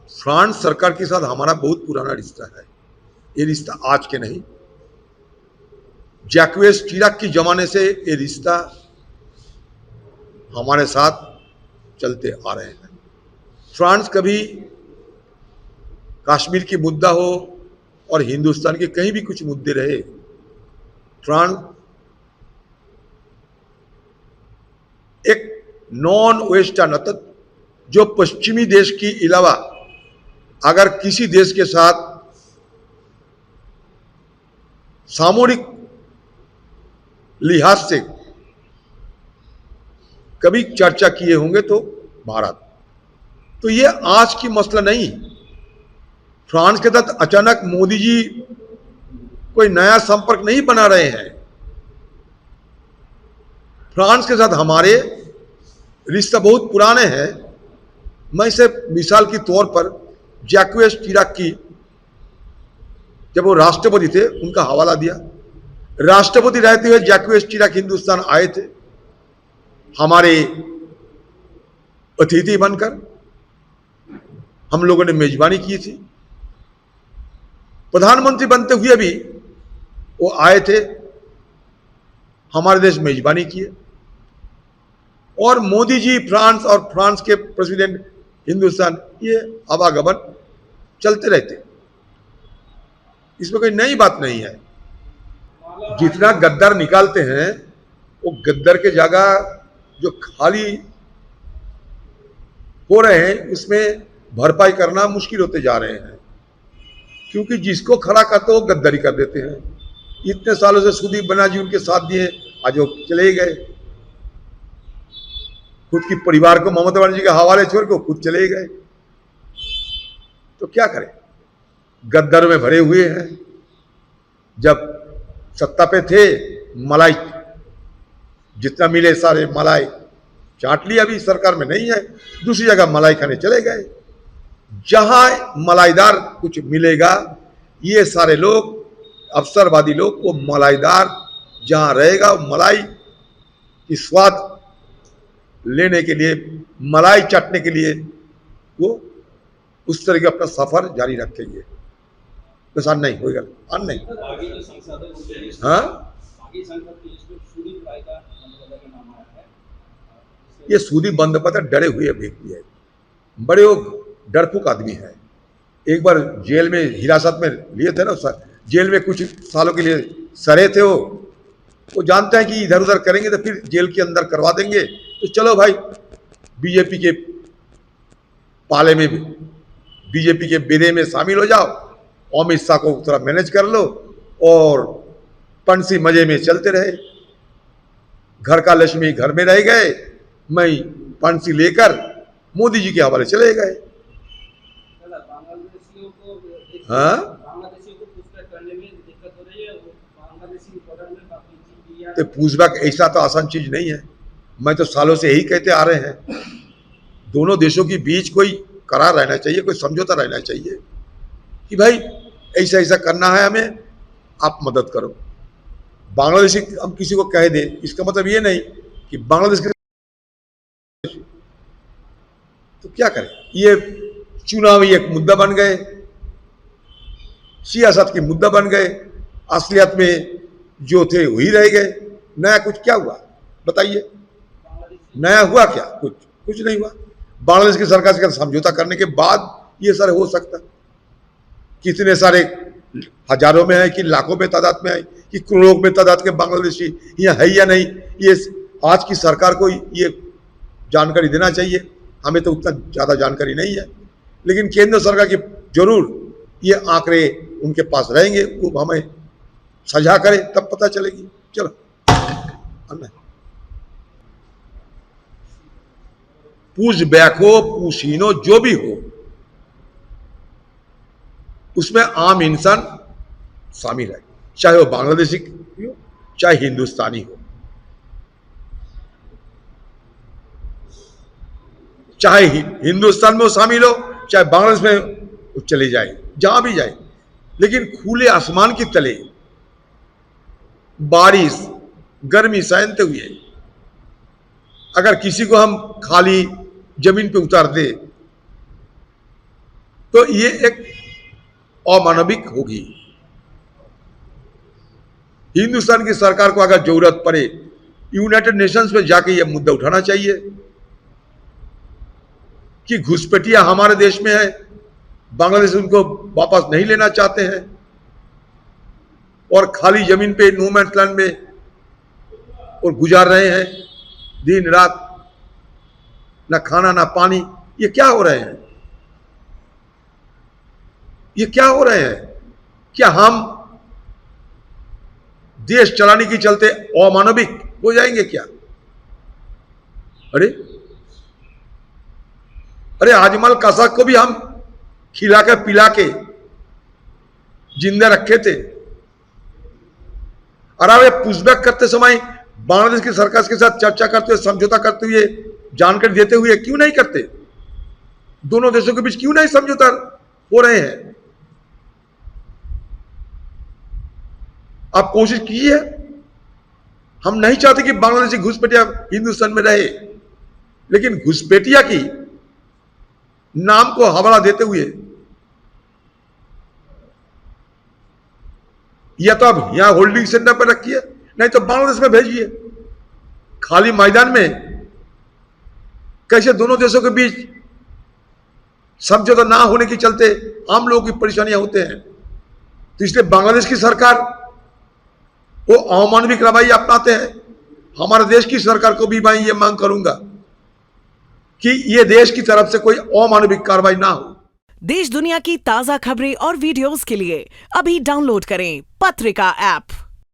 France सरकार के साथ हमारा बहुत पुराना रिश्ता है। ये रिश्ता आज के नहीं, जैक्वेस चिराक के जमाने से ये रिश्ता हमारे साथ चलते आ रहे हैं। फ्रांस कभी कश्मीर की मुद्दा हो और हिंदुस्तान के कहीं भी कुछ मुद्दे रहे, फ्रांस एक नॉन वेस्टर्न अर्थात जो पश्चिमी देश के अलावा अगर किसी देश के साथ सामरिक लिहाज से कभी चर्चा किए होंगे तो भारत। तो ये आज की मसला नहीं। फ्रांस के साथ अचानक मोदी जी कोई नया संपर्क नहीं बना रहे हैं। फ्रांस के साथ हमारे रिश्ता बहुत पुराने हैं। मैं इसे मिसाल के तौर पर जैक्वेस चिराक की, जब वो राष्ट्रपति थे, उनका हवाला दिया। राष्ट्रपति रहते हुए जैक्वेस चिराक हिंदुस्तान आए थे हमारे अतिथि बनकर, हम लोगों ने मेजबानी की थी। प्रधानमंत्री बनते हुए भी वो आए थे, हमारे देश मेजबानी किए। और मोदी जी फ्रांस और फ्रांस के प्रेसिडेंट हिंदुस्तान, ये आवागमन चलते रहते, इसमें कोई नई बात नहीं है। जितना गद्दार निकालते हैं वो गद्दार के जगह जो खाली हो रहे हैं उसमें भरपाई करना मुश्किल होते जा रहे हैं, क्योंकि जिसको खड़ा करते वो गद्दारी कर देते हैं। इतने सालों से सुदीप बनर्जी उनके साथ दिए, आज वो चले गए। खुद की परिवार को ममता बनर्जी के हवाले छोड़ के खुद चले गए। तो क्या करें, गद्दार में भरे हुए हैं। जब सत्ता पे थे मलाई जितना मिले सारे मलाई चाट लिया, अभी सरकार में नहीं है, दूसरी जगह मलाई खाने चले गए। जहां मलाईदार कुछ मिलेगा, ये सारे लोग अवसरवादी लोग वो मलाईदार जहां रहेगा, मलाई की स्वाद लेने के लिए, मलाई चाटने के लिए वो उस तरह के अपना सफर जारी रखेंगे। नुकसान नहीं होगा, अन नहीं। हाँ, ये सूदी बंदोबस्त डरे हुए व्यक्ति है, बड़े वो डरपोक आदमी है। एक बार जेल में हिरासत में लिए थे ना, जेल में कुछ सालों के लिए सरे थे। वो जानते हैं कि इधर उधर करेंगे तो फिर जेल के अंदर करवा देंगे, तो चलो भाई बीजेपी के पाले में, बीजेपी के बेड़े में शामिल हो जाओ, अमित शाह को थोड़ा मैनेज कर लो और पंसी मजे में चलते रहे। घर का लक्ष्मी घर में रह गए, मैं पंसी लेकर मोदी जी के हवाले चले गए। हाँ, तो पूछबाक ऐसा तो आसान चीज नहीं है। मैं तो सालों से यही कहते आ रहे हैं, दोनों देशों के बीच कोई करार रहना चाहिए, कोई समझौता रहना चाहिए कि भाई ऐसा ऐसा करना है हमें, आप मदद करो। बांग्लादेशी हम किसी को कह दे, इसका मतलब ये नहीं कि बांग्लादेश के, तो क्या करें। ये चुनावी एक मुद्दा बन गए, सियासत की मुद्दा बन गए, असलियत में जो थे वही रह गए। नया कुछ क्या हुआ बताइए, नया हुआ क्या? कुछ नहीं हुआ। बांग्लादेश की सरकार से समझौता करने के बाद ये सारे हो सकता, कितने सारे हजारों में है कि लाखों में तादाद में है कि करोड़ों में तादाद के बांग्लादेशी यहाँ है या नहीं, ये आज की सरकार को ये जानकारी देना चाहिए। हमें तो उतना ज़्यादा जानकारी नहीं है, लेकिन केंद्र सरकार की जरूर ये आंकड़े उनके पास रहेंगे, वो हमें साझा करें तब पता चलेगी। चलो, पुश बैक हो, पुशीनो जो भी हो, उसमें आम इंसान शामिल है, चाहे वो बांग्लादेशी हो चाहे हिंदुस्तानी हो, चाहे हिंदुस्तान में वो शामिल हो चाहे बांग्लादेश में चले जाए, जहां भी जाए, लेकिन खुले आसमान की तले बारिश गर्मी सहते हुए अगर किसी को हम खाली जमीन पे उतार दे तो ये एक अमानविक होगी। हिंदुस्तान की सरकार को अगर जरूरत पड़े यूनाइटेड नेशंस में जाके ये मुद्दा उठाना चाहिए कि घुसपैठिया हमारे देश में है, बांग्लादेश उनको वापस नहीं लेना चाहते हैं और खाली जमीन पे नो मैंस लैंड में और गुजार रहे हैं दिन रात, ना खाना ना पानी। ये क्या हो रहे हैं? ये क्या हो रहे हैं? क्या हम देश चलाने के चलते अमानविक हो जाएंगे क्या? अरे अरे अजमल कसाब को भी हम खिला के पिला के जिंदा रखे थे। और अब ये पुशबैक करते समय बांग्लादेश की सरकार के साथ चर्चा करते हुए, समझौता करते हुए, जानकारी देते हुए क्यों नहीं करते? दोनों देशों के बीच क्यों नहीं समझौता हो रहे हैं? आप कोशिश की है? हम नहीं चाहते कि बांग्लादेशी घुसपैठिया हिंदुस्तान में रहे, लेकिन घुसपैठिया की नाम को हवाला देते हुए या तो आप यहां होल्डिंग सेंटर पर रखिए, नहीं तो बांग्लादेश में भेजिए। खाली मैदान में कैसे दोनों देशों के बीच समझौता ना होने के चलते आम लोगों की परेशानियां होते हैं। तो इसलिए बांग्लादेश की सरकार वो अमानविक रवैया अपनाते हैं। हमारे देश की सरकार को भी मैं ये मांग करूंगा कि ये देश की तरफ से कोई अमानविक कार्रवाई ना हो। देश दुनिया की ताजा खबरें और वीडियोस के लिए अभी डाउनलोड करें पत्रिका ऐप।